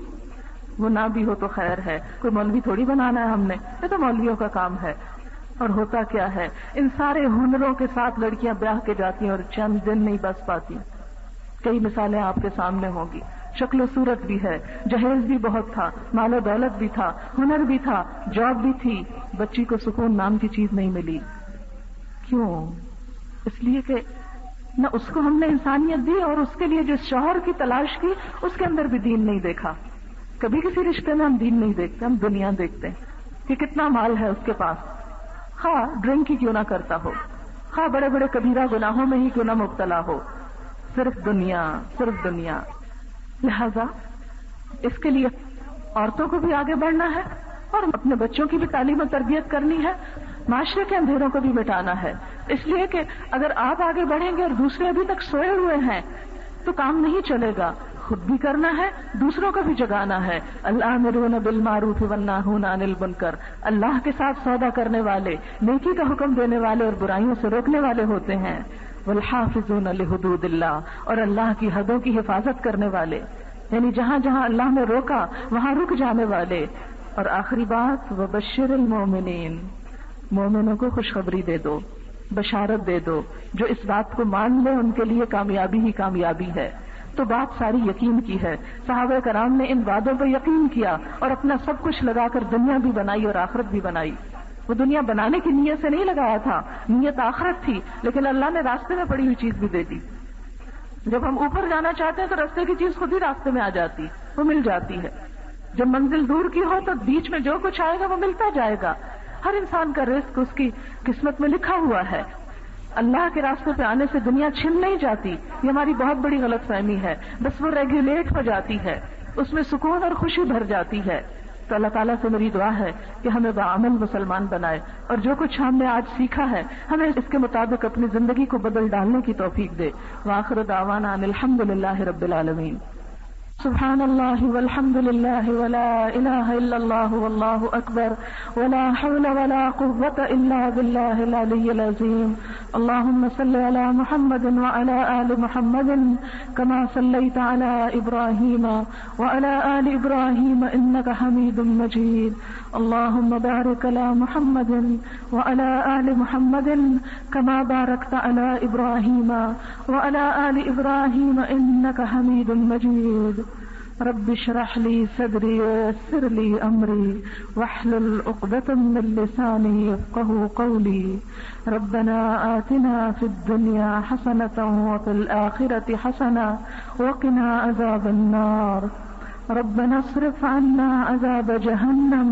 وہ نہ بھی ہو تو خیر ہے. کوئی مولوی تھوڑی بنانا ہے ہم نے, یہ تو مولویوں کا کام ہے. اور ہوتا کیا ہے, ان سارے ہنروں کے ساتھ لڑکیاں بیاہ کے جاتی ہیں اور چند دن نہیں بس پاتی. کئی مثالیں آپ کے سامنے ہوں گی. شکل و صورت بھی ہے, جہیز بھی بہت تھا, مال و دولت بھی تھا, ہنر بھی تھا, جاب بھی تھی, بچی کو سکون نام کی چیز نہیں ملی. کیوں؟ اس لیے کہ نہ اس کو ہم نے انسانیت دی اور اس کے لیے جس شوہر کی تلاش کی اس کے اندر بھی دین نہیں دیکھا. کبھی کسی رشتے میں ہم دین نہیں دیکھتے, ہم دنیا دیکھتے ہیں کہ کتنا مال ہے اس کے پاس, خواہ ڈرنک ہی کیوں نہ کرتا ہو, خواہ بڑے بڑے کبیرہ گناہوں میں ہی کیوں نہ مبتلا ہو, صرف دنیا, صرف دنیا. لہذا اس کے لیے عورتوں کو بھی آگے بڑھنا ہے اور اپنے بچوں کی بھی تعلیم و تربیت کرنی ہے, معاشرے کے اندھیروں کو بھی مٹانا ہے. اس لیے کہ اگر آپ آگے بڑھیں گے اور دوسرے ابھی تک سوئے ہوئے ہیں تو کام نہیں چلے گا. خود بھی کرنا ہے, دوسروں کو بھی جگانا ہے. الآمرون بالمعروف والناہون عن المنکر, اللہ کے ساتھ سودا کرنے والے, نیکی کا حکم دینے والے اور برائیوں سے روکنے والے ہوتے ہیں. والحافظون لحدود اللہ, اور اللہ کی حدوں کی حفاظت کرنے والے, یعنی جہاں جہاں اللہ نے روکا وہاں رک جانے والے. اور آخری بات, وبشر المؤمنین, مومنوں کو خوشخبری دے دو, بشارت دے دو. جو اس بات کو مان لے ان کے لیے کامیابی ہی کامیابی ہے. تو بات ساری یقین کی ہے. صحابہ کرام نے ان وعدوں پر یقین کیا اور اپنا سب کچھ لگا کر دنیا بھی بنائی اور آخرت بھی بنائی. وہ دنیا بنانے کی نیت سے نہیں لگایا تھا, نیت آخرت تھی, لیکن اللہ نے راستے میں پڑی ہوئی چیز بھی دے دی. جب ہم اوپر جانا چاہتے ہیں تو راستے کی چیز خود ہی راستے میں آ جاتی, وہ مل جاتی ہے. جب منزل دور کی ہو تو بیچ میں جو کچھ آئے گا وہ ملتا جائے گا. ہر انسان کا رزق اس کی قسمت میں لکھا ہوا ہے. اللہ کے راستے پہ آنے سے دنیا چھن نہیں جاتی, یہ ہماری بہت بڑی غلط فہمی ہے. بس وہ ریگولیٹ ہو جاتی ہے, اس میں سکون اور خوشی بھر جاتی ہے. تو اللہ تعالیٰ سے میری دعا ہے کہ ہمیں بعمل مسلمان بنائے, اور جو کچھ ہم نے آج سیکھا ہے ہمیں اس کے مطابق اپنی زندگی کو بدل ڈالنے کی توفیق دے. وآخر دعوانا ان الحمد للہ رب العالمین. سبحان اللہ والحمد للہ ولا الہ الا اللہ واللہ اکبر ولا حول ولا قوة الا باللہ العلی العظیم. اللہم صل علی محمد وعلى آل محمد كما صلیت علی ابراہیم وعلى آل ابراہیم انک حمید مجید. اللہم بارک علی محمد وعلى آل محمد كما بارکت علی ابراہیم وعلى آل ابراہیم انک حمید مجید. رب اشرح لي صدري ويسر لي امري واحلل عقدة من لساني يفقهوا قولي. ربنا آتنا في الدنيا حسنة وفي الآخرة حسنة وقنا عذاب النار. ربنا اصرف عنا عذاب جهنم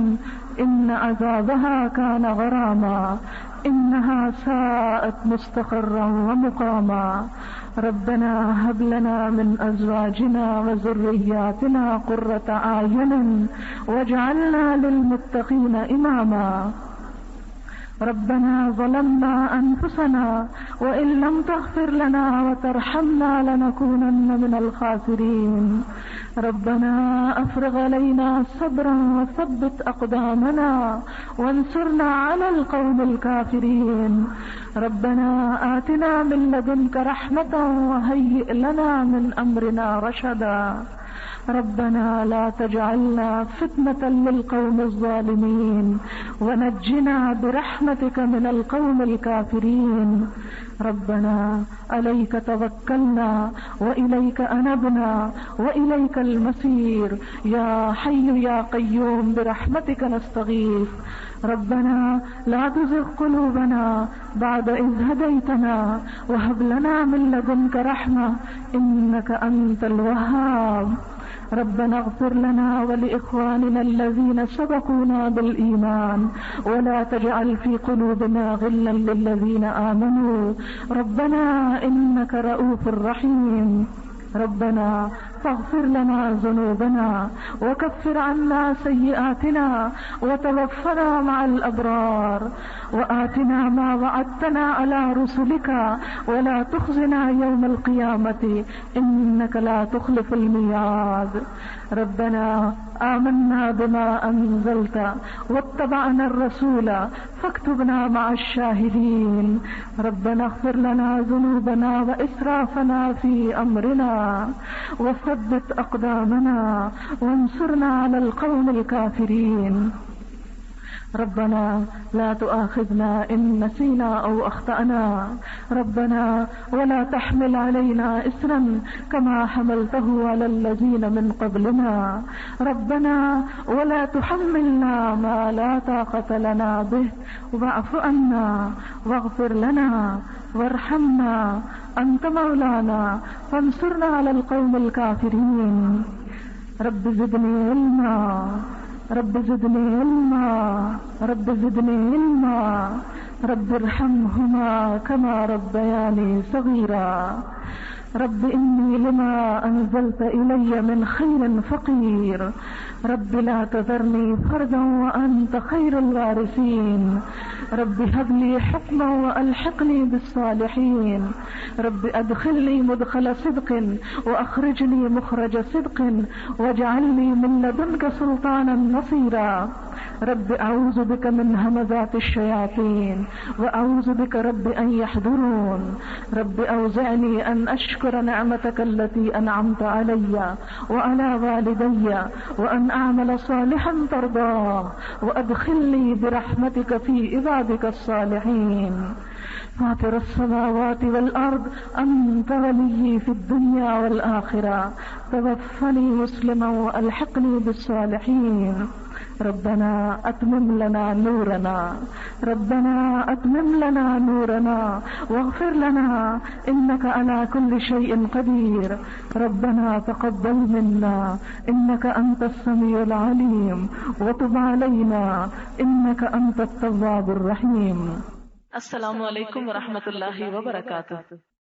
إن عذابها كان غراما إنها ساءت مستقرا ومقاما. ربنا هب لنا من أزواجنا وذرياتنا قرة أعين واجعلنا للمتقين إماما. ربنا ظلمنا أنفسنا وإن لم تغفر لنا وترحمنا لنكونن من الخاسرين. ربنا أفرغ علينا صبرا وثبت أقدامنا وانصرنا على القوم الكافرين. ربنا آتنا من لدنك رحمة وهيئ لنا من أمرنا رشدا. ربنا لا تجعلنا فتنة للقوم الظالمين ونجنا برحمتك من القوم الكافرين. ربنا عليك توكلنا وإليك أنبنا وإليك المصير. يا حي يا قيوم برحمتك نستغيث. ربنا لا تزغ قلوبنا بعد إذ هديتنا وهب لنا من لدنك رحمة إنك أنت الوهاب. ربنا اغفر لنا ولإخواننا الذين سبقونا بالإيمان ولا تجعل في قلوبنا غلا للذين آمنوا ربنا إنك رؤوف رحيم. ربنا فاغفر لنا ذنوبنا وكفر عنا سيئاتنا وتوفنا مع الأبرار وآتنا ما وعدتنا على رسلك ولا تخزنا يوم القيامة إنك لا تخلف الميعاد. ربنا آمنا بما أنزلت واتبعنا الرسول فاكتبنا مع الشاهدين. ربنا اغفر لنا ذنوبنا وإسرافنا في أمرنا وثبت أقدامنا وانصرنا على القوم الكافرين. ربنا لا تؤاخذنا إن نسينا أو أخطأنا. ربنا ولا تحمل علينا إسرا كما حملته على الذين من قبلنا. ربنا ولا تحملنا ما لا طاقة لنا به واعف عنا واغفر لنا وارحمنا أنت مولانا فانصرنا على القوم الكافرين. رب زدني علما رب زدني علما رب زدني علما رب ارحمهما كما ربياني صغيرا. رب إني لما أنزلت إلي من خير فقير. رب لا تذرني فردا وأنت خير الوارثين. رب هب لي حكما وألحقني بالصالحين. رب أدخلني مدخل صدق وأخرجني مخرج صدق واجعلني من لدنك سلطانا نصيرا. رب أعوذ بك من همزات الشياطين وأعوذ بك رب أن يحضرون رب أوزعني أن أشكر نعمتك التي أنعمت علي وعلى والدي وأن أعمل صالحا ترضاه وأدخلني برحمتك في عبادك الصالحين فاطر السماوات والأرض أنت ولي في الدنيا والآخرة توفني مسلما وألحقني بالصالحين ربنا أتمم لنا نورنا ربنا أتمم لنا نورنا واغفر لنا إنك على كل شيء قدير ربنا تقبل منا إنك أنت السميع العليم وتب علينا إنك أنت التواب الرحيم. السلام علیکم ورحمۃ اللہ وبرکاتہ.